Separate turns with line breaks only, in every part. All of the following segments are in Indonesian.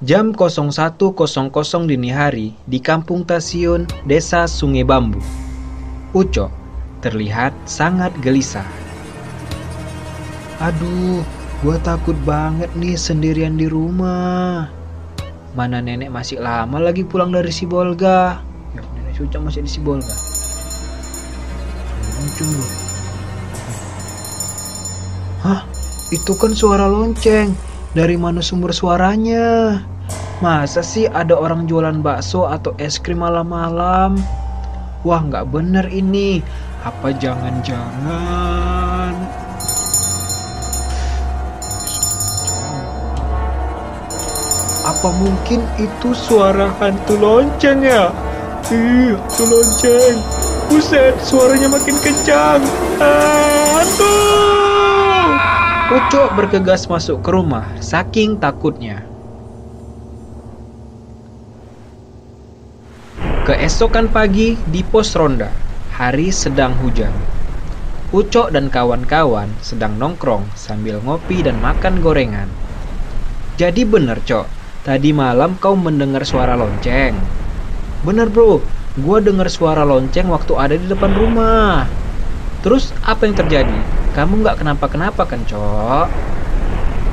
Jam 01.00 dini hari di Kampung Tasiun, Desa Sungai Bambu. Ucok terlihat sangat gelisah. Aduh, gua takut banget nih sendirian di rumah. Mana nenek masih lama lagi pulang dari Sibolga. Ya, nenek Ucok masih di Sibolga. Muncul loh. Hah? Itu kan suara lonceng. Dari mana sumber suaranya? Masa sih ada orang jualan bakso atau es krim malam-malam? Wah, nggak bener ini. Apa jangan-jangan? Apa mungkin itu suara hantu lonceng ya? Ih, hantu lonceng. Buset, suaranya makin kencang. Hantu! Ucok bergegas masuk ke rumah, saking takutnya. Keesokan pagi di pos ronda, hari sedang hujan. Ucok dan kawan-kawan sedang nongkrong sambil ngopi dan makan gorengan. Jadi bener, Cok, tadi malam kau mendengar suara lonceng? Bener bro, gua dengar suara lonceng waktu ada di depan rumah. Terus apa yang terjadi? Kamu nggak kenapa-kenapa kan, Cok?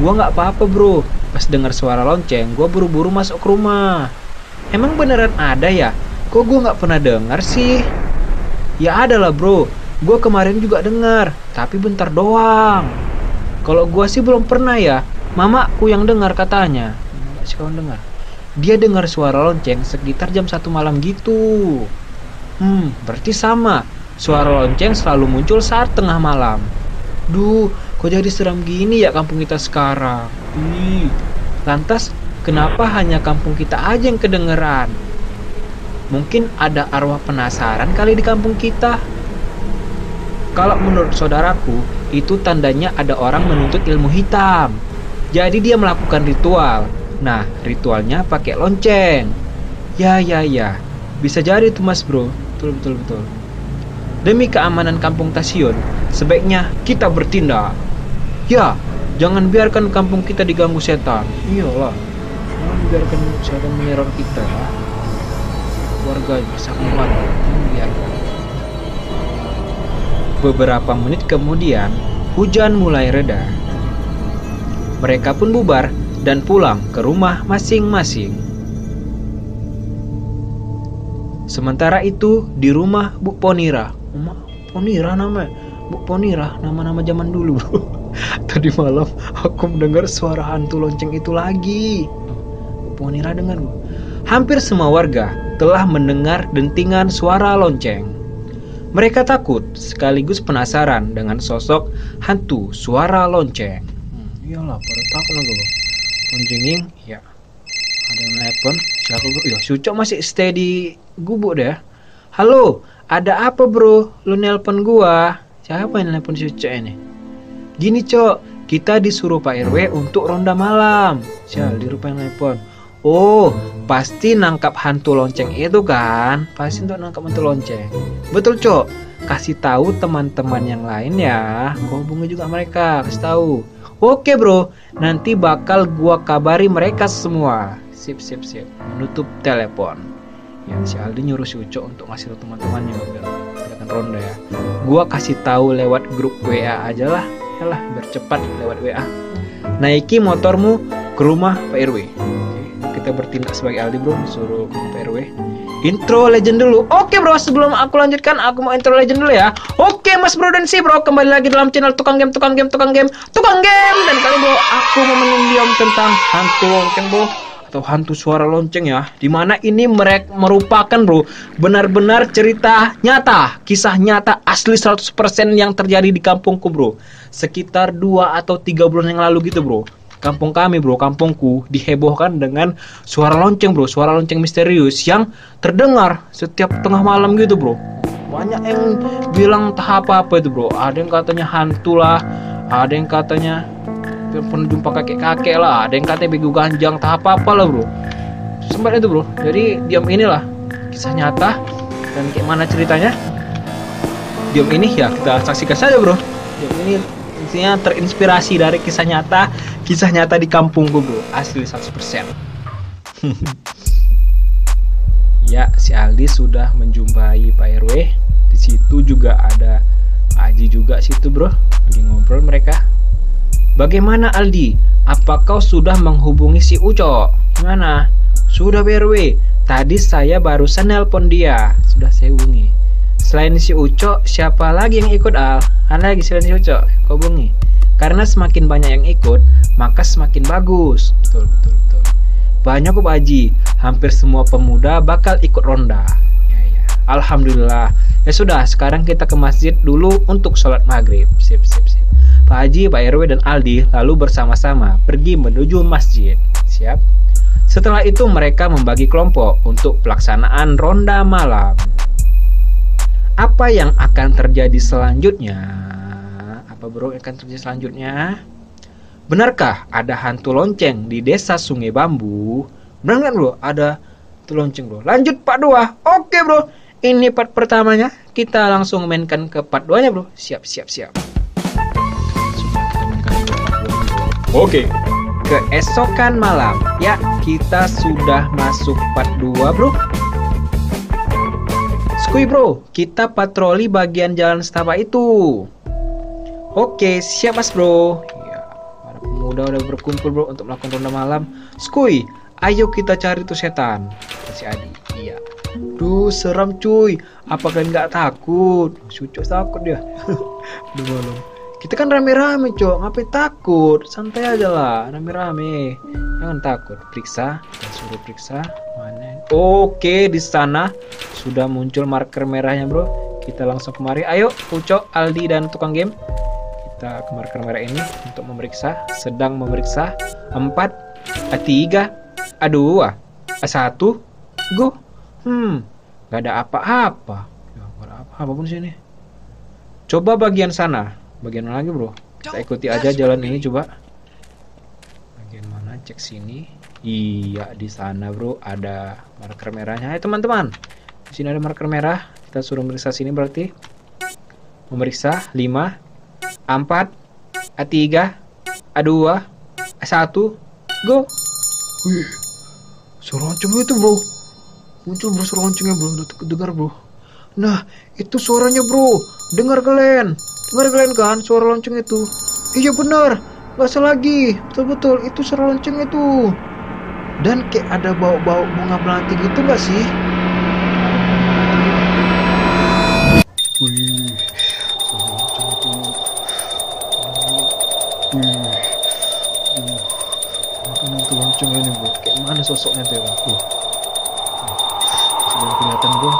Gua nggak apa-apa bro. Pas dengar suara lonceng, gua buru-buru masuk ke rumah. Emang beneran ada ya? Kok gua nggak pernah dengar sih? Ya ada lah bro. Gua kemarin juga dengar, tapi bentar doang. Kalau gua sih belum pernah ya. Mamaku yang dengar katanya. Nggak sih kawan dengar. Dia dengar suara lonceng sekitar jam 1 malam gitu. Berarti sama. Suara lonceng selalu muncul saat tengah malam. Duh, kok jadi seram gini ya kampung kita sekarang? Lantas, kenapa hanya kampung kita aja yang kedengeran? Mungkin ada arwah penasaran kali di kampung kita. Kalau menurut saudaraku, itu tandanya ada orang menuntut ilmu hitam. Jadi dia melakukan ritual. Nah, ritualnya pakai lonceng. Ya. Bisa jadi tuh mas bro. Betul. Demi keamanan kampung Tasiun, sebaiknya kita bertindak. Ya, jangan biarkan kampung kita diganggu setan. Iyalah, jangan biarkan setan menyerang kita. Warga bisa kuat. Beberapa menit kemudian, hujan mulai reda. Mereka pun bubar dan pulang ke rumah masing-masing. Sementara itu, di rumah Bu Ponira. Ponira namanya. Bu Ponira, nama-nama zaman dulu. Tadi malam aku mendengar suara hantu lonceng itu lagi. Bu Ponira dengar. Hampir semua warga telah mendengar dentingan suara lonceng. Mereka takut sekaligus penasaran dengan sosok hantu suara lonceng. Iyalah, pada takut lagi loh. Loncenging, ya. Ada yang telepon. Siapa bro? Ya, Ucok masih stay di gubuk deh. Halo, ada apa bro? Lu nelpon gua? Siapa yang nelpon si Ucok ini? Gini Cok, kita disuruh Pak RW untuk ronda malam. Sial, di rumah yang nelpon. Oh, pasti nangkap hantu lonceng itu kan? Pasti untuk nangkap hantu lonceng. Betul Cok. Kasih tahu teman-teman yang lain ya. Gua hubungi juga mereka, kasih tahu. Oke bro, nanti bakal gua kabari mereka semua. Sip. Menutup telepon. Ya, si Aldi nyuruh si Ucok untuk ngasih tahu teman-temannya biar akan ronda ya. Gua kasih tahu lewat grup WA aja lah. Yalah, biar cepat lewat WA. Naiki motormu ke rumah Pak RW. Oke, kita bertindak sebagai Aldi bro, suruh ke Pak RW. Intro legend dulu. Oke bro, sebelum aku lanjutkan, aku mau intro legend dulu ya. Oke mas bro dan si bro, kembali lagi dalam channel Tukang Game. Dan kali bro, aku mau menyium tentang hantu lonceng bro, atau hantu suara lonceng ya. Dimana ini merupakan bro, benar-benar cerita nyata, kisah nyata asli 100% yang terjadi di kampungku bro. Sekitar 2 atau 3 bulan yang lalu gitu bro. Kampung kami bro, kampungku dihebohkan dengan suara lonceng bro, suara lonceng misterius yang terdengar setiap tengah malam gitu bro. Banyak yang bilang entah apa-apa itu bro. Ada yang katanya hantu lah, ada yang katanya pernah jumpa kakek-kakek lah, ada yang katanya bego ganjang, entah apa-apa lah bro. Sempat itu bro. Jadi diam inilah kisah nyata. Dan kayak mana ceritanya? Diam ini ya kita saksikan saja bro. Diam ini intinya terinspirasi dari kisah nyata di kampungku bro, asli 100%. Ya, si Aldi sudah menjumpai Pak RW. Di situ juga ada Pak Haji juga situ, bro. Lagi ngobrol mereka. Bagaimana Aldi? Apa kau sudah menghubungi si Uco? Gimana? Sudah Pak RW. Tadi saya barusan nelpon dia. Sudah saya hubungi. Selain si Uco, siapa lagi yang ikut Al? Ada lagi selain si Uco? Kau hubungi. Karena semakin banyak yang ikut, maka semakin bagus. Betul. Banyak kok Pak Haji. Hampir semua pemuda bakal ikut ronda. Ya. Alhamdulillah. Ya sudah, sekarang kita ke masjid dulu untuk sholat maghrib. Sip. Pak Haji, Pak RW, dan Aldi lalu bersama-sama pergi menuju masjid. Siap. Setelah itu mereka membagi kelompok untuk pelaksanaan ronda malam. Apa yang akan terjadi selanjutnya? Apa bro yang akan terjadi selanjutnya? Benarkah ada hantu lonceng di desa Sungai Bambu? Benar kan bro? Ada hantu lonceng bro. Lanjut part 2. Oke bro. Ini part pertamanya. Kita langsung mainkan ke part 2 nya bro. Siap. Oke. Keesokan malam. Ya, kita sudah masuk part 2 bro. Skuy bro, kita patroli bagian jalan setapak itu. Oke, siap mas bro. Pemuda udah berkumpul bro untuk melakukan ronda malam. Skuy, ayo kita cari tuh setan. Si Adi. Iya. Duh, seram cuy. Apa kalian nggak takut? Cucuk takut dia. Udah malam. Kita kan rame-rame cok. Ngapain takut? Santai aja lah. Rame-rame. Jangan takut. Periksa. Kita suruh periksa. Mana? Oke, di sana sudah muncul marker merahnya bro. Kita langsung kemari. Ayo, Uco, Aldi, dan tukang game. Kita ke marker merah ini untuk memeriksa. Sedang memeriksa. 4, 3, 2, 1, go. Gak ada apa-apa. Gak ada apa-apa pun sini. Coba bagian sana. Bagian mana lagi bro? Kita ikuti aja jalan ini coba. Bagian mana? Cek sini. Iya, di sana bro ada marker merahnya. Hai teman-teman. Di sini ada marker merah. Kita suruh memeriksa sini berarti. Memeriksa 5, 4, 3, 2, 1, go. Wih, suara lonceng itu bro. Muncul bro suara loncengnya bro. Udah dengar bro. Nah, itu suaranya bro. Dengar kalian kan suara lonceng itu. Iya benar. Gak salah lagi. Betul. Itu suara lonceng itu. Dan kayak ada bau-bau bunga melati gitu gak sih? Wih, suara lonceng itu. Mana itu lonceng ini bro? Kayak mana sosoknya tuh ya? Sudah kelihatan bro.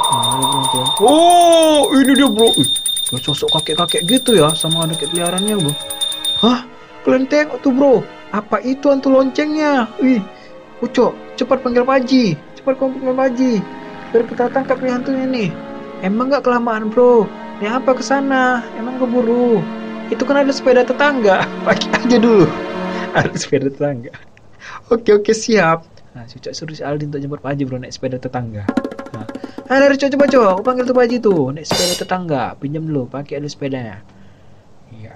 Oh, ini dia bro. Sosok kakek-kakek gitu ya, sama ada kayak peliharaannya bro. Hah? Kalian tengok tuh bro. Apa itu hantu loncengnya? Wih, Uco, cepat panggil Pak Haji. Cepat panggil Pak Haji. Biar kita tangkap nih hantunya nih. Emang nggak kelamaan bro? Ya apa kesana? Emang keburu? Itu kan ada sepeda tetangga. Pakai aja dulu. Ada sepeda tetangga. Oke siap. Nah, Cucak suruh si Aldi untuk jemput Pak Haji bro naik sepeda tetangga. Nah, dari coba aku panggil tuh Pak Haji tuh naik sepeda tetangga. Pinjam dulu, pakai dulu sepedanya. Iya.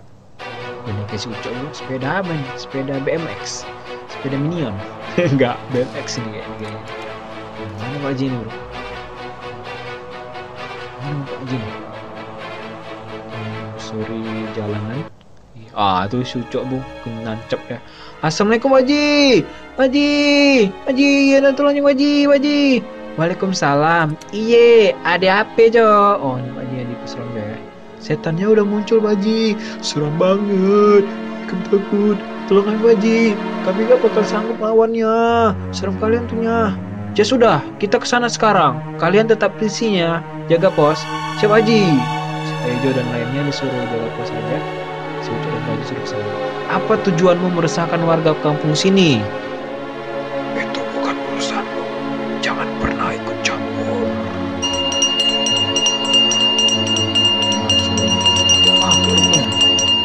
Ini kasih Ucok bro. Sepeda apa nih? Sepeda BMX. Sepeda Minion. Enggak, BMX ini kayaknya. Mana Pak Haji ini bro? Mana Pak Haji ini? Suri jalanan. Tuh Cucok bu, nancep ya. Assalamualaikum Pak Haji, ya tolong Pak Haji. Waalaikumsalam. Iye, ada apa Jo? Oh ini Pak Haji yang di Pusron ya. Setannya udah muncul Pak Haji. Seram banget. Kami takut. Tolong Pak Haji. Kami gak bakal sanggup lawannya. Serem kalian tuhnya. Ya sudah, kita kesana sekarang. Kalian tetap di sini ya. Jaga pos. Siap Haji. Ejo dan lainnya disuruh jaga pos saja. Si Ucok dan Pak Haji suruh kesana. Apa tujuanmu meresahkan warga kampung sini? Itu bukan urusanmu. Jangan pernah ikut campur.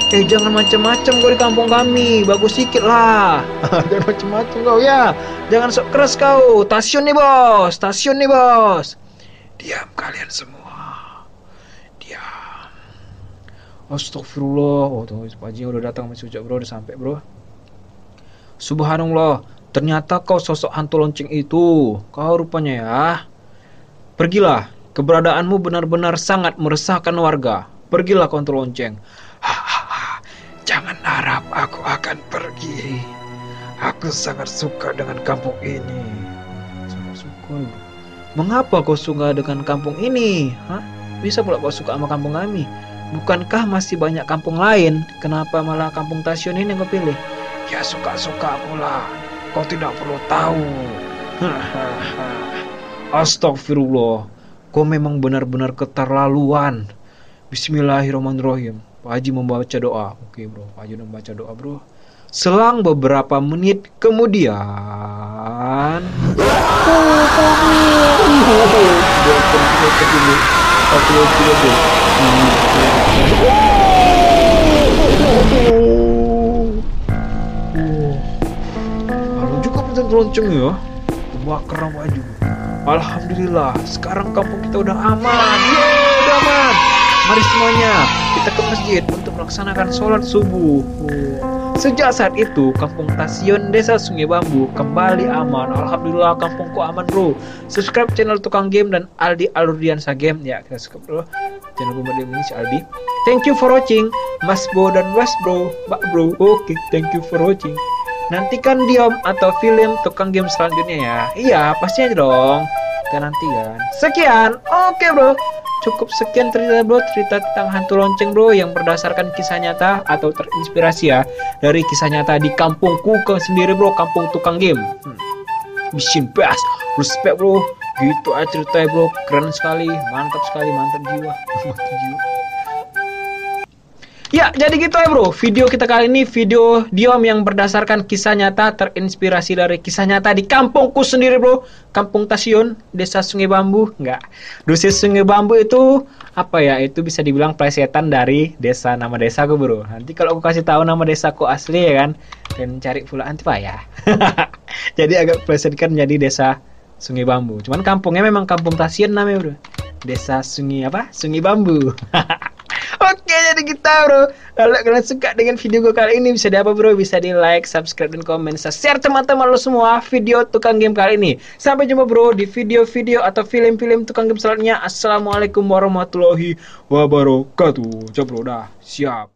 Jangan macam-macam kau di kampung kami. Bagus sikit lah. Jangan macam-macam kau ya. Jangan sok keras kau. Stasiun nih bos. Diam kalian semua. Astagfirullah. Oh tuh Pak Haji udah datang, masih Ucok bro, udah sampai bro. Subhanallah, Ternyata kau sosok hantu lonceng itu. Kau rupanya ya. Pergilah, keberadaanmu benar-benar sangat meresahkan warga. Pergilah kau hantu lonceng. Hahaha, jangan harap aku akan pergi. Aku sangat suka dengan kampung ini. Sangat suka. Mengapa kau suka dengan kampung ini? Hah? Bisa pula kau suka sama kampung kami? Bukankah masih banyak kampung lain? Kenapa malah kampung Tasyon ini yang kau pilih? Ya suka-suka pula. Kau tidak perlu tahu. Astagfirullah. Kau memang benar-benar keterlaluan. Bismillahirrahmanirrahim. Pak Haji membaca doa. Oke bro, Pak Haji membaca doa bro. Selang beberapa menit kemudian, lalu juga pesan lonceng ya, kebakaran baju. Alhamdulillah, sekarang kampung kita udah aman. Udah aman. Mari semuanya kita ke masjid untuk melaksanakan sholat subuh. Sejak saat itu, kampung Tasyon, Desa Sungai Bambu kembali aman. Alhamdulillah, kampungku aman bro. Subscribe channel Tukang Game dan Aldi Alurdiansa Game. Ya, kita subscribe bro. Channel gue ini si Aldi. Thank you for watching, Mas Bo dan Mas Bro, Mbak Bro. Oke, thank you for watching. Nantikan Diom atau film Tukang Game selanjutnya ya. Iya, pastinya dong. Kita nantikan. Sekian. Oke bro. Cukup sekian cerita bro, cerita tentang hantu lonceng bro yang berdasarkan kisah nyata atau terinspirasi ya dari kisah nyata di kampungku sendiri bro, kampung Tukang Game. Mission best, respect bro, gitu aja ceritanya bro, keren sekali, mantap jiwa, mantap jiwa. Ya, jadi gitu ya bro, video kita kali ini video Diom yang berdasarkan kisah nyata terinspirasi dari kisah nyata di kampungku sendiri bro, kampung Tasyon, Desa Sungai Bambu. Enggak, Desa Sungai Bambu itu apa ya, itu bisa dibilang plesetan dari desa, nama desaku bro. Nanti kalau aku kasih tahu nama desaku asli ya kan, dan cari pula anti ya. Jadi agak plesetkan menjadi Desa Sungai Bambu. Cuman kampungnya memang kampung Tasyon namanya bro, Desa Sungai apa? Sungai Bambu. Oke, jadi kita bro, kalau kalian suka dengan video gue kali ini bisa di apa bro? Bisa di like, subscribe, dan komen. Share teman-teman lo semua video Tukang Game kali ini. Sampai jumpa bro di video-video atau film-film Tukang Game selanjutnya. Assalamualaikum warahmatullahi wabarakatuh. Coba bro, dah siap.